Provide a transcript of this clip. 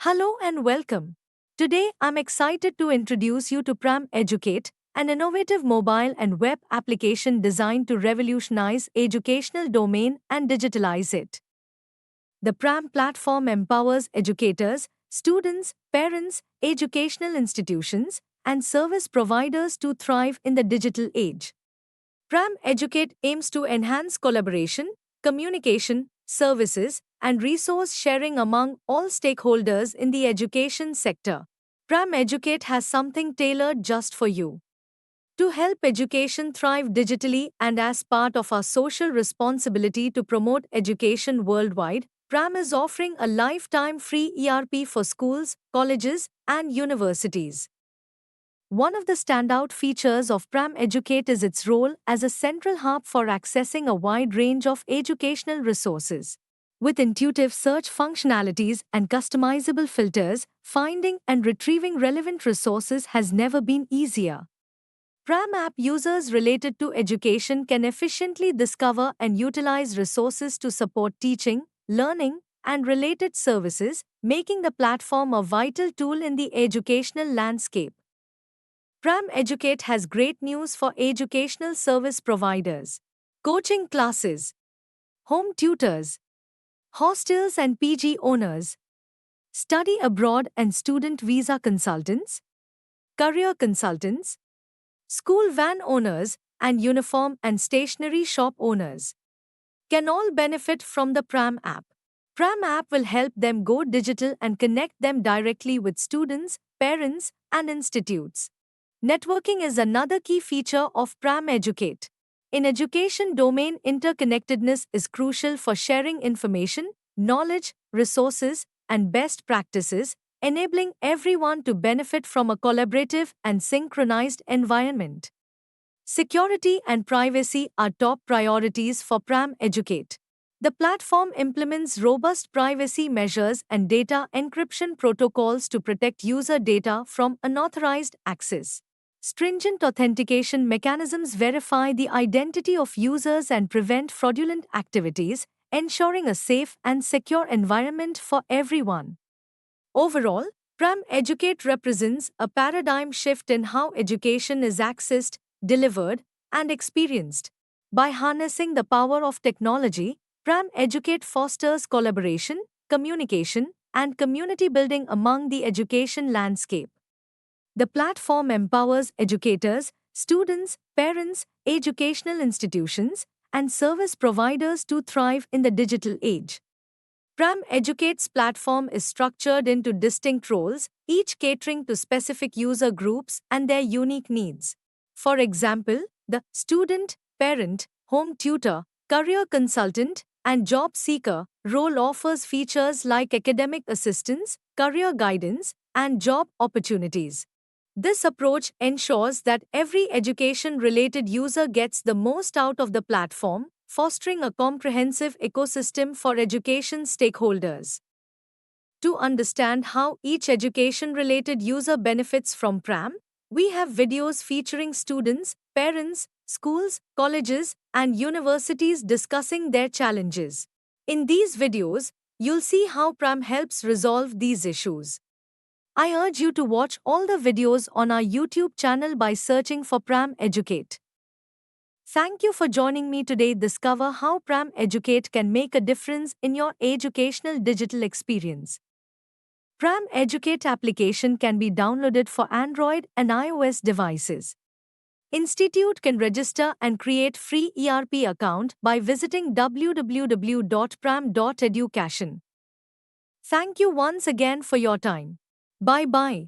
Hello and welcome. Today I'm excited to introduce you to Pram Educate, an innovative mobile and web application designed to revolutionize educational domain and digitalize it. The Pram platform empowers educators, students, parents, educational institutions, and service providers to thrive in the digital age. Pram Educate aims to enhance collaboration, communication, services, and resource sharing among all stakeholders in the education sector. Pram Educate has something tailored just for you. To help education thrive digitally and as part of our social responsibility to promote education worldwide, Pram is offering a lifetime free ERP for schools, colleges, and universities. One of the standout features of Pram Educate is its role as a central hub for accessing a wide range of educational resources. With intuitive search functionalities and customizable filters, finding and retrieving relevant resources has never been easier. Pram app users related to education can efficiently discover and utilize resources to support teaching, learning, and related services, making the platform a vital tool in the educational landscape. Pram Educate has great news for educational service providers. Coaching classes, home tutors, hostels and PG owners, study abroad and student visa consultants, career consultants, school van owners, and uniform and stationery shop owners can all benefit from the Pram app. Pram app will help them go digital and connect them directly with students, parents, and institutes. Networking is another key feature of Pram Educate. In education domain, interconnectedness is crucial for sharing information, knowledge, resources, and best practices, enabling everyone to benefit from a collaborative and synchronized environment. Security and privacy are top priorities for Pram Educate. The platform implements robust privacy measures and data encryption protocols to protect user data from unauthorized access. Stringent authentication mechanisms verify the identity of users and prevent fraudulent activities, ensuring a safe and secure environment for everyone. Overall, Pram Educate represents a paradigm shift in how education is accessed, delivered, and experienced. By harnessing the power of technology, Pram Educate fosters collaboration, communication, and community building among the education landscape. The platform empowers educators, students, parents, educational institutions, and service providers to thrive in the digital age. Pram Educate's platform is structured into distinct roles, each catering to specific user groups and their unique needs. For example, the student, parent, home tutor, career consultant, and job seeker role offers features like academic assistance, career guidance, and job opportunities. This approach ensures that every education-related user gets the most out of the platform, fostering a comprehensive ecosystem for education stakeholders. To understand how each education-related user benefits from Pram, we have videos featuring students, parents, schools, colleges, and universities discussing their challenges. In these videos, you'll see how Pram helps resolve these issues. I urge you to watch all the videos on our YouTube channel by searching for Pram Educate. Thank you for joining me today. Discover how Pram Educate can make a difference in your educational digital experience. Pram Educate application can be downloaded for Android and iOS devices. Institute can register and create free ERP account by visiting www.pram.education. Thank you once again for your time. Bye bye.